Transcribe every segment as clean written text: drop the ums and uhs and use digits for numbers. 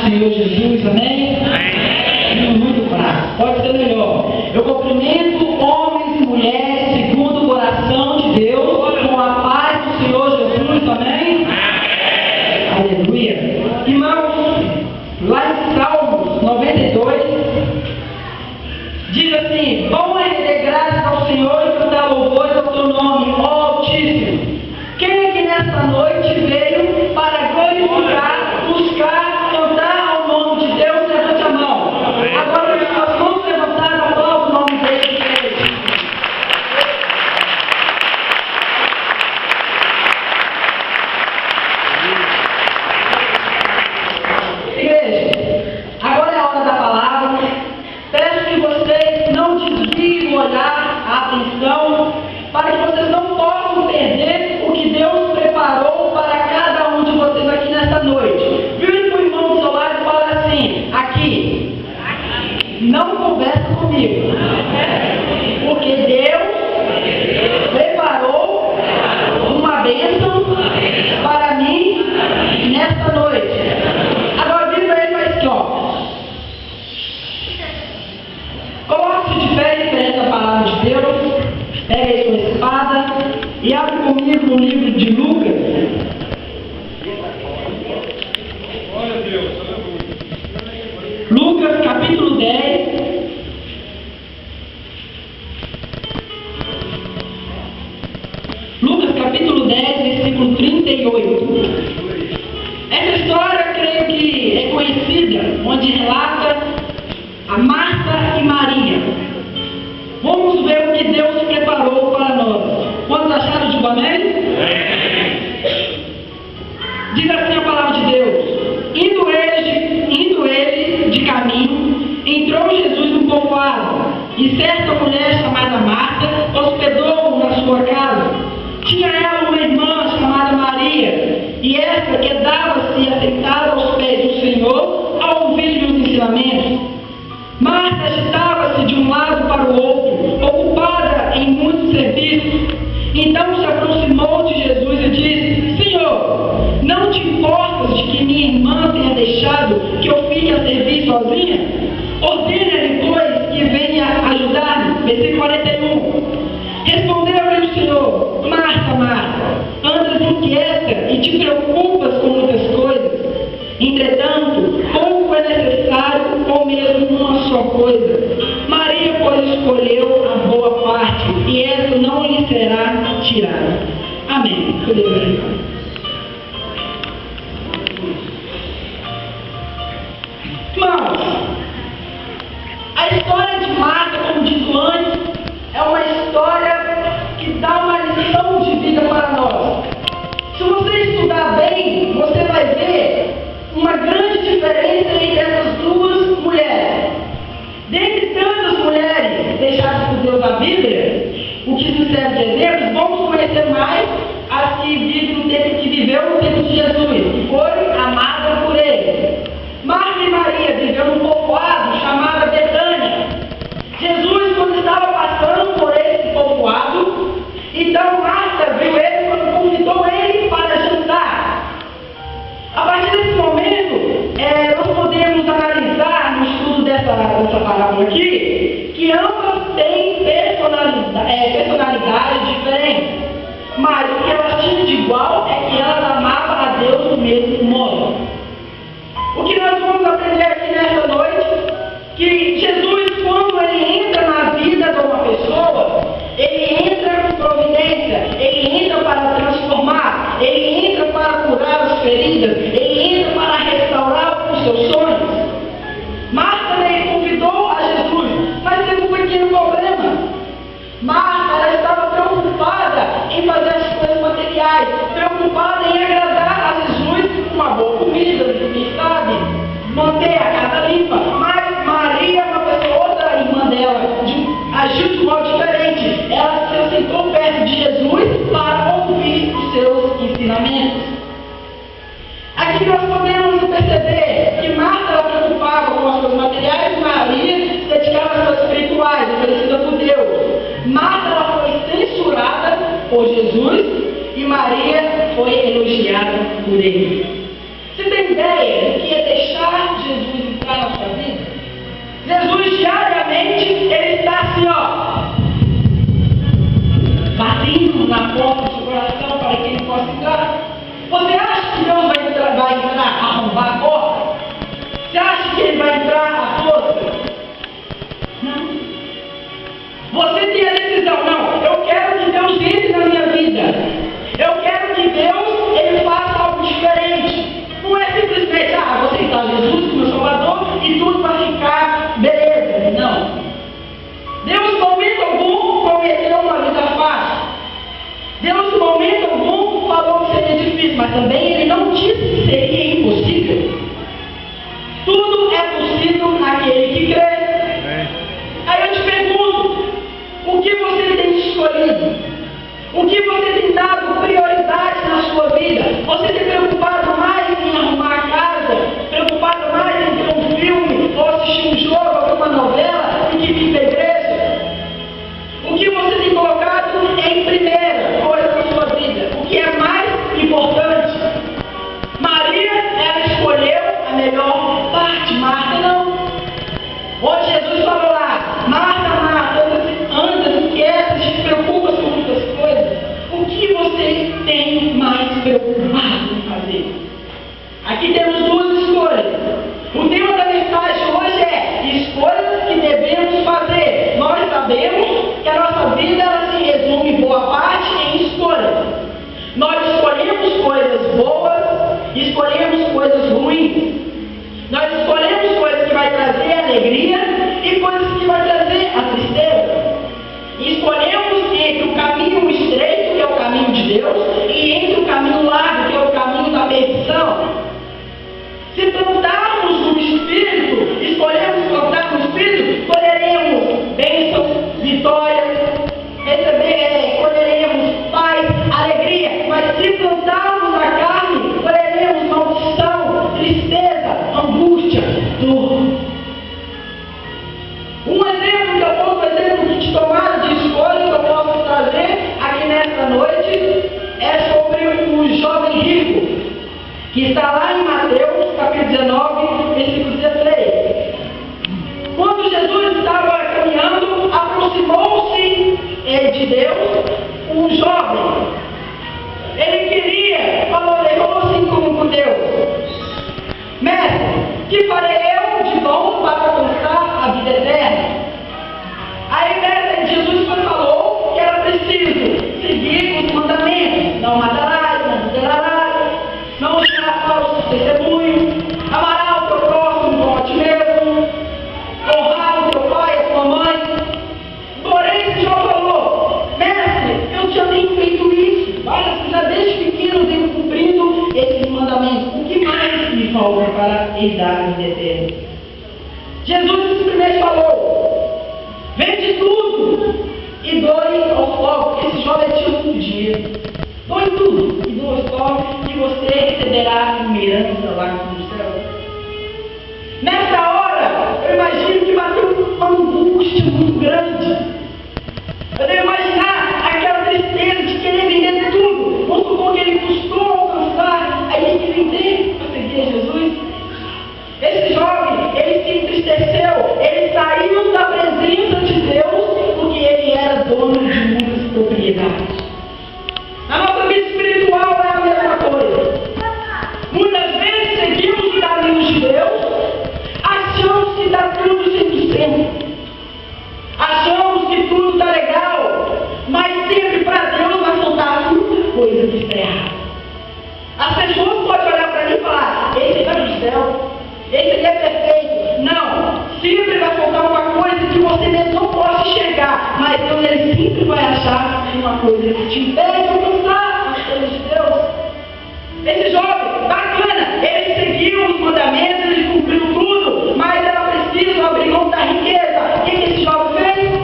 Senhor Jesus, amém? Muito prático, pode ser melhor. Eu cumprimento homens e mulheres segundo o coração de Deus, com a paz do Senhor Jesus, amém? Aleluia. Irmãos, lá em Salmos 92, diz assim: bom é render graças ao Senhor e cantar louvores ao teu nome, ó Altíssimo. Quem é que nesta noite veio para glorificar, buscar, cantar ao nome de Deus? Levante a mão. Agora, as suas mãos levantadas, aplauda o nome dele. Igreja, agora é a hora da palavra. Peço que vocês não desviem o olhar, a atenção, para que vocês não possam perder o que Deus preparou para cada um de vocês aqui nesta noite. Vire para o irmão do seu lado e fala assim: aqui, não conversa comigo, porque Deus preparou uma bênção para mim nesta noite. Agora vire para ele e faz assim, ó. Coloque-se de pé e perante a palavra de Deus. Pega aí sua espada e abre comigo no livro de Lucas. Lucas capítulo 10. Lucas capítulo 10, versículo 38. Essa história, creio que é conhecida, onde relata a Marta e Maria. Vamos ver o que Deus preparou para nós. Quantos acharam de amém? Diz assim a palavra de Deus: indo ele de caminho, entrou Jesus no povoado, e certa mulher chamada Marta hospedou-o na sua casa. Tinha ela uma irmã chamada Maria, e esta quedava-se assentada aos pés do Senhor ao ouvir os ensinamentos. Marta agitava-se de um lado para o outro, ocupada em muitos serviços. Então se aproximou de Jesus e disse: Senhor, não te importas de que minha irmã tenha deixado que eu fique a servir sozinha? Ordena-lhe, pois, que venha ajudar-me. Versículo 41. Respondeu-lhe o Senhor: Marta, Marta, andas inquieta e te preocupas com muitas coisas. Entretanto, pouco é necessário, ou mesmo uma só coisa. Maria, pois, escolheu a boa parte, e essa não lhe será tirada. Amém. Podemos ficar. Irmãos, a história de Marta, como dito antes, é uma história que dá uma lição de vida para nós. Se você estudar bem, você vai ver uma grande diferença entre essas duas mulheres. Dentre tantas mulheres deixadas por Deus na Bíblia, o que se serve de exemplo, vamos conhecer mais as que vivem no tempo que viveu no tempo de Jesus, que foi amada por ele. Marta e Maria viveu num povoado chamado Betânia. Jesus, quando estava passando por esse povoado, então Marta viu ele quando convidou ele para jantar. A partir desse momento, nós podemos analisar no estudo dessa parábola aqui, que ambas têm personalidades diferentes. Mas o que elas tinham de igual é que elas amavam a Deus do mesmo modo. O que nós vamos aprender aqui nessa noite, que Jesus, quando ele entra na vida de uma pessoa, ele entra com providência, ele entra para transformar, ele entra para curar as feridas, ele entra para restaurar os seus sonhos. Marta ele convidou a Jesus, mas teve um pequeno problema. Marta ela estava preocupada em fazer as coisas materiais, preocupada em agradar a Jesus com uma boa comida, quem sabe, manter a casa limpa. Mas Maria, uma pessoa, outra irmã dela, agiu de modo diferente. Ela se sentou perto de Jesus para ouvir os seus ensinamentos. Aqui nós podemos perceber que Marta ela preocupava com as coisas materiais e Maria se dedicava às coisas espirituais, oferecida por Deus. Marta ela foi censurada por Jesus e Maria foi elogiada por ele. Você tem ideia arrombar a porta? Você acha que ele vai entrar à força? Não. Você tem a decisão, não, eu quero que Deus entre na minha vida. Eu quero que Deus, ele faça algo diferente. Não é simplesmente, vou aceitar Jesus como Salvador e tudo vai ficar beleza. Não. Deus, em momento algum, prometeu uma vida fácil. Deus, em momento algum, falou que seria difícil, mas também ele não disse que seria impossível. Tudo é possível naquele que crê. Aí eu te pergunto, o que você tem escolhido? O que você tem dado prioridade na sua vida? Você tem preocupado mais em arrumar a casa, preocupado mais em ver um filme, ou assistir um jogo, ou uma novela, do que vir para a igreja? O que você tem colocado em primeira coisa na sua vida? O que é mais importante? Maria, ela escolheu a melhor parte, Marta não. Onde Jesus falou lá, Marta, Marta, anda, inquieta, se preocupa com muitas coisas. O que você tem mais preocupado em fazer? Aqui temos duas escolhas. O tema da mensagem hoje é escolhas que devemos fazer. Nós sabemos que a nossa vida ela se resume em boa parte em escolhas. Nós escolhemos coisas boas, escolhemos coisas ruins. Nós escolhemos coisas que vai trazer alegria e coisas que vai trazer a tristeza. Escolhemos entre o caminho estreito, que é o caminho de Deus, e entre o caminho largo, que é o caminho da perdição. Se plantarmos no Espírito, escolhemos plantar no Espírito, colheremos bênção, vitória, colheremos paz, alegria. Mas se plantarmos na carne, colheremos maldição, tristeza, angústia, dor. Um exemplo de tomada de escolha que eu posso trazer aqui nesta noite é sobre o jovem rico, que está lá em Mateus, capítulo 19, versículo 16. Quando Jesus estava caminhando, aproximou-se de Deus um jovem. Ele queria, falou assim como com Deus: Mestre, que farei eu de bom para alcançar a vida eterna? Aí Jesus falou que era preciso seguir os mandamentos: não matarás, não adulterarás, não dirás falso testemunho, amarás o teu próximo como a ti mesmo, honrar o teu pai e a tua mãe. Porém, esse jovem falou: Mestre, eu já tenho feito isso, já desde pequeno eu tenho cumprido esses mandamentos. O que mais me falta para herdar a vida eterna? Jesus simplesmente falou: vende tudo e doe aos pobres. Esse jovem tinha muito dinheiro. Doe tudo e doe aos pobres, e você receberá uma herança lá no céu. Nessa hora, eu imagino que bateu uma angústia muito grande. Eu devo imaginar aquela tristeza de querer vender tudo. Vamos supor que ele custou alcançar, aí ele que vender para seguir a Jesus. Esse jovem, ele se entristeceu, ele saiu da presença de Deus porque ele era dono de muitas propriedades. Na nossa vida espiritual é a mesma coisa. Muitas vezes seguimos os caminhos de Deus, achamos que está tudo 100%. Achamos que tudo está legal, mas sempre para Deus vai faltar muita coisa que está errada. As pessoas podem olhar para mim e falar: esse vai no céu, esse aqui é perfeito. Não, sempre vai faltar uma coisa que você mesmo não pode enxergar, mas Deus ele sempre vai achar uma coisa que te impede de alcançar as coisas de Deus. Esse jovem, bacana, ele seguiu os mandamentos, ele cumpriu tudo, mas era preciso abrir mão da riqueza. O que esse jovem fez?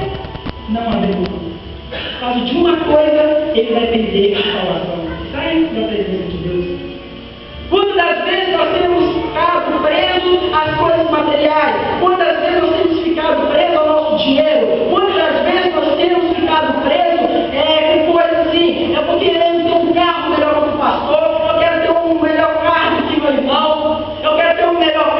Não abriu mão. Por causa de uma coisa, ele vai perder a salvação. Sai da presença de Deus. Quantas das vezes nós temos ficado presos às coisas materiais? Quantas vezes nós temos ficado presos ao nosso dinheiro? Quantas das vezes nós temos ficado presos com coisas assim? Eu vou querendo ter um carro melhor que o pastor, eu quero ter um melhor carro que meu irmão, eu quero ter um melhor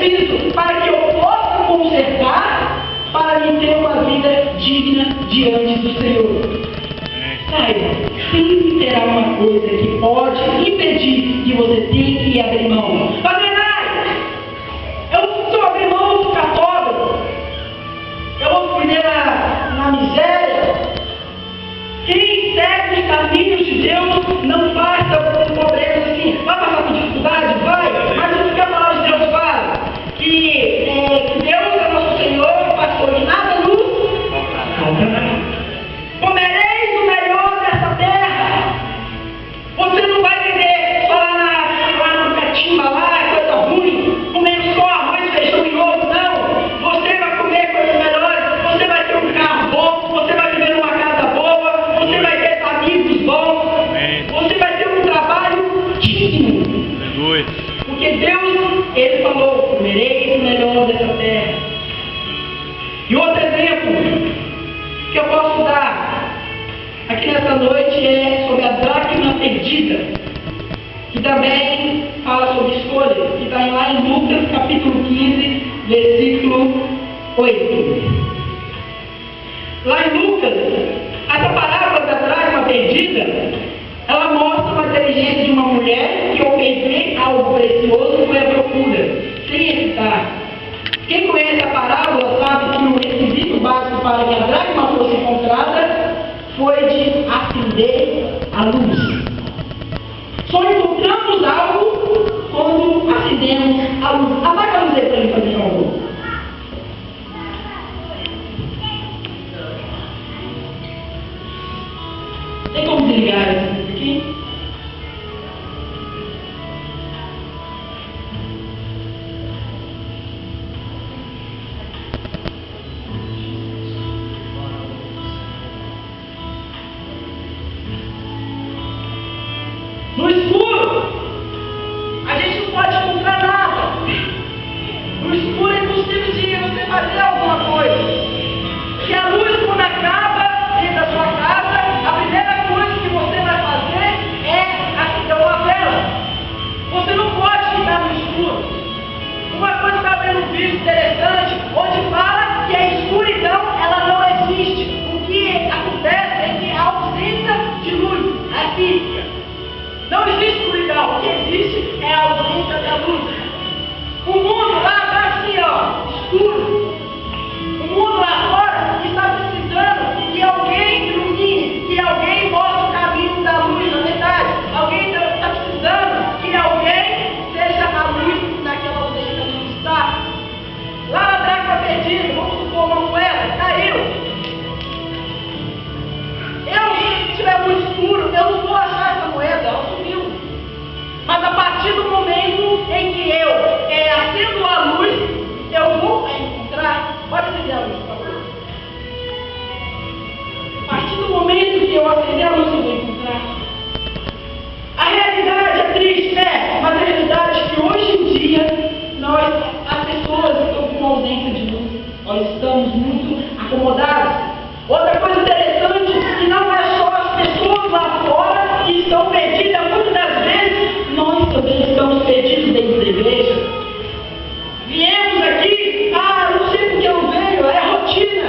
preciso para que eu possa consertar, para me ter uma vida digna diante do Senhor. Saiba, sempre terá uma coisa que pode impedir que você tenha que abrir mão. Se eu abrir mão, eu vou ficar pobre. Eu vou viver na miséria. Quem segue os caminhos de Deus não passa por pobreza assim. Vai passar por dificuldade? Vai. Mas o que a palavra de Deus fala? Que Deus é nosso Senhor, pastor, de nada nos faltará. Comereis o melhor dessa terra. Você não vai viver só lá no catimba, lá, coisa ruim, comendo só arroz, feijão e ovo, não. Você vai comer coisas melhores, você vai ter um carro bom, você vai viver numa casa boa, você vai ter amigos bons, você vai ter um trabalho digno. Porque Deus, Ele falou, comereis o melhor dessa terra. E outro exemplo que eu posso dar aqui nessa noite é sobre a dracma perdida, que também fala sobre escolha, que está lá em Lucas capítulo 15, versículo 8. Lá em Lucas, essa parábola da dracma perdida, ela mostra uma inteligência de uma mulher que, ao perder algo precioso, foi à procura, sem hesitar. Quem conhece a parábola sabe que o requisito básico para que a dracma fosse encontrada foi de acender a luz. Só encontramos algo quando acendemos a luz. Apaga a luz aí para ele fazer favor. Tem como desligar essa luz aqui? No escuro, a gente não pode encontrar nada. No escuro é impossível de você fazer alguma coisa. Se a luz, quando acaba dentro da sua casa, a primeira coisa que você vai fazer é acender uma vela. Você não pode ficar no escuro. Uma coisa que está vendo um vídeo interessante, onde fala que a escuridão ela não existe. O que acontece é que a ausência de luz é física. Não existe escuridão, o que existe é a ausência da luz. O mundo lá está assim, ó, escuro. O mundo lá fora está precisando que alguém ilumine, que alguém mostre o caminho da luz, na verdade. Alguém está precisando que alguém seja a luz naquela ausência que está. Lá na dracma perdida, vamos supor uma moeda, caiu. Se estiver muito escuro, eu não vou achar essa moeda, ela sumiu. Mas a partir do momento em que eu acendo a luz, eu vou encontrar. Pode acender a luz, por favor. A partir do momento que eu acender a luz, eu vou encontrar. A realidade é triste, mas a realidade é que hoje em dia, as pessoas estão com ausência de luz. Nós estamos muito acomodados. Outra coisa interessante, que não é só as pessoas lá fora que estão perdidas, muitas das vezes nós também estamos perdidos dentro da igreja. Viemos aqui, não sei porque eu veio, é rotina.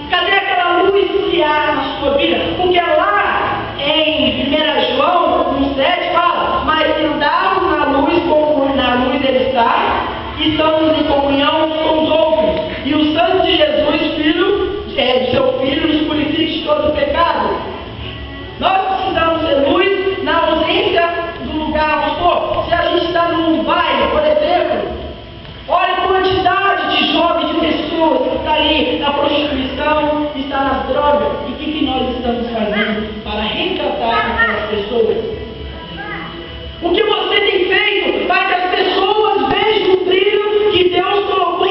Cadê aquela luz que há na sua vida? Porque lá em 1 João 1,7 fala, mas se andarmos na luz como na luz ele está, estamos em comunhão uns com os outros. E o sangue de Jesus, seu Filho, nos purifique de todo pecado. Nós precisamos ser luz na ausência do lugar. Se a gente está num baile, por exemplo, olha a quantidade de jovens, de pessoas que estão ali na prostituição, que está nas drogas. E o que nós estamos fazendo para resgatar aquelas pessoas? O que você tem feito para que as pessoas vejam o brilho que Deus colocou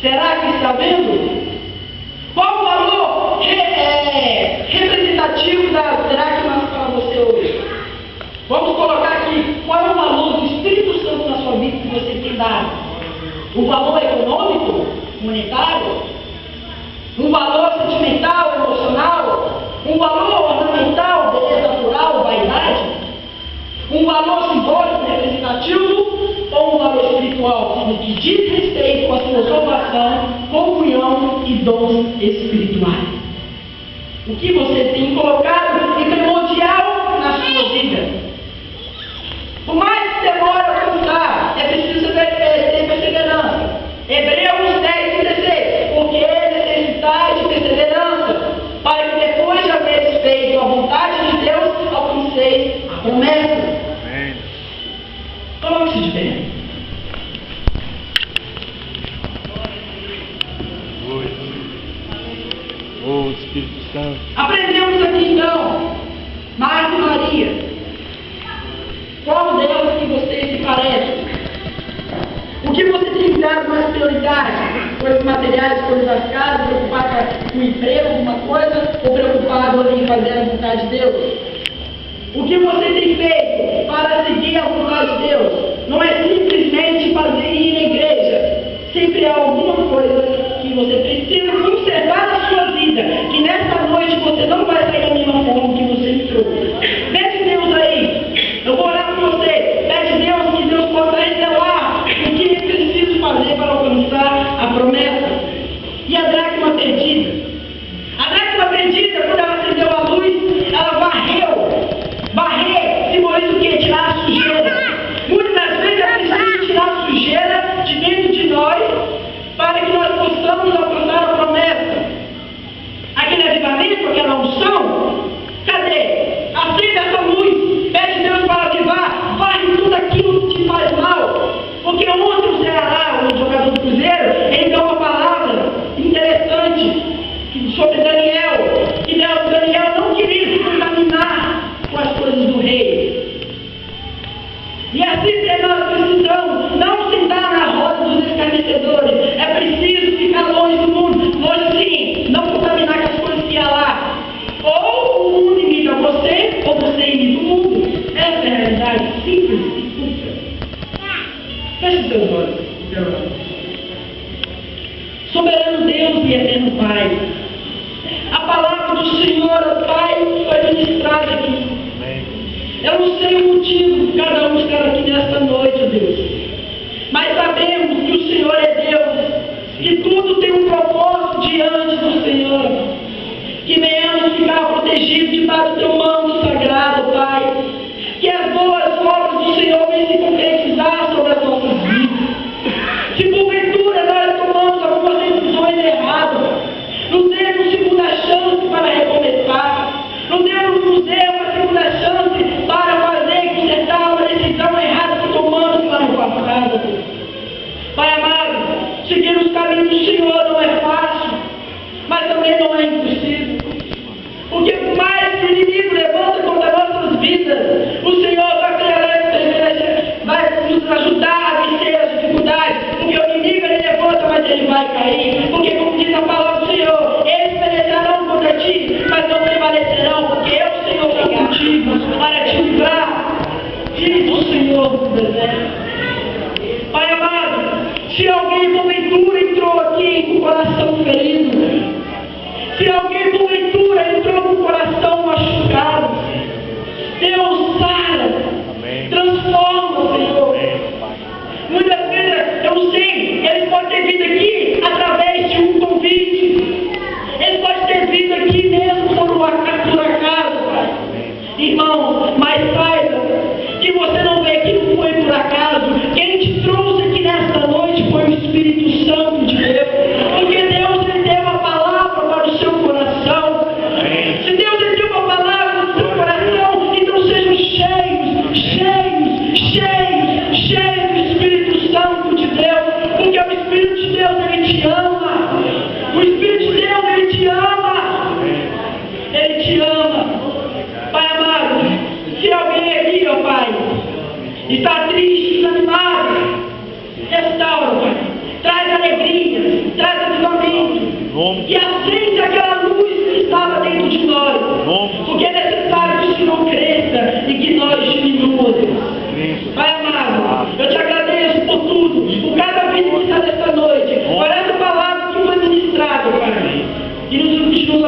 Será que está vendo? Qual o valor representativo da dracma para você hoje? Vamos colocar aqui, qual é o valor do Espírito Santo na sua vida que você tem dado? Um valor econômico, monetário? Um valor sentimental, emocional? Um valor ornamental, beleza natural, vaidade? Um valor simbólico, representativo? Ou um valor espiritual, que diz respeito com a sua salvação, comunhão e dons espirituais? O que você tem colocado em primordial na sua vida? Por mais que demore a alcançar, é preciso ter perseverança. Hebreus 10:16. Porque necessitai de perseverança, para que depois de haveres feito a vontade de Deus, alcanceis a promessa. Amém. Coloque-se de pé. Oh, Espírito Santo. Aprendemos aqui então, Marta e Maria. Qual delas que você se parece? O que você tem dado mais prioridade? Coisas materiais, coisas das casas, preocupado com o emprego, alguma coisa, ou preocupado em fazer a vontade de Deus? O que você tem feito para seguir a vontade de Deus? Não é simplesmente fazer ir na igreja. Sempre há alguma coisa que você precisa conservar na sua vida, que nesta noite você não vai sair da mesma forma que você entrou. Pede Deus aí. Eu vou orar por você. Pede Deus que Deus possa revelar o que é preciso fazer para alcançar a promessa. E a dracma perdida? A dracma perdida, quando ela acendeu a luz, ela varreu. Varrer simboliza o quê? Tirar a sujeira. Muitas das vezes é preciso tirar a sujeira de dentro de nós para que nós possamos alcançar a promessa. Aquele avivamento, aquela unção, cadê? Acende essa luz, pede Deus para avivar, varre tudo aquilo que te faz mal. Porque ontem o Ceará, o jogador do Cruzeiro, ele deu uma palavra interessante sobre Daniel, que Daniel não queria se contaminar com as coisas do rei. E assim que nós precisamos não sentar na roda dos escarnecedores, é preciso ficar longe do mundo, longe sim, não contaminar com as coisas que há lá. Ou o mundo imita você, ou você imita o mundo. Essa é a realidade simples e curta. Feche seus olhos. Soberano Deus e eterno Pai, a palavra do Senhor, Pai, foi ministrada aqui. Eu não sei o motivo de cada um estar aqui nesta noite, ó Deus. Mas sabemos que o Senhor é Deus, que tudo tem um propósito diante do Senhor. Que venhamos ficar protegidos debaixo do teu manto sagrado, Pai. Que as boas obras do Senhor venham se concretizar sobre as nossas vidas. Se porventura nós tomamos algumas decisões erradas, nos dê uma segunda chance para recomeçar. Nos dê uma segunda chance para fazer e consertar uma decisão errada que tomamos lá no passado. Pai amado, seguir os caminhos do Senhor não é fácil, mas também não é impossível. Porque por mais que o inimigo levanta contra nossas vidas, o Senhor vai nos ajudar a vencer as dificuldades. Porque o inimigo ele levanta, mas ele vai cair. Porque como diz a palavra do Senhor, eles perecerão contra ti, mas não prevalecerão, porque eu, Senhor, estou contigo para te livrar. Diz o Senhor do deserto. Pai amado, se alguém porventura entrou aqui com o coração ferido, se alguém porventura entrou com o coração machucado, Deus sabe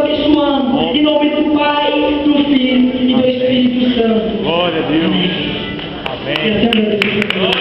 abençoando. Em nome do Pai, do Filho e do Espírito Santo. Glória a Deus. E Amém. assim,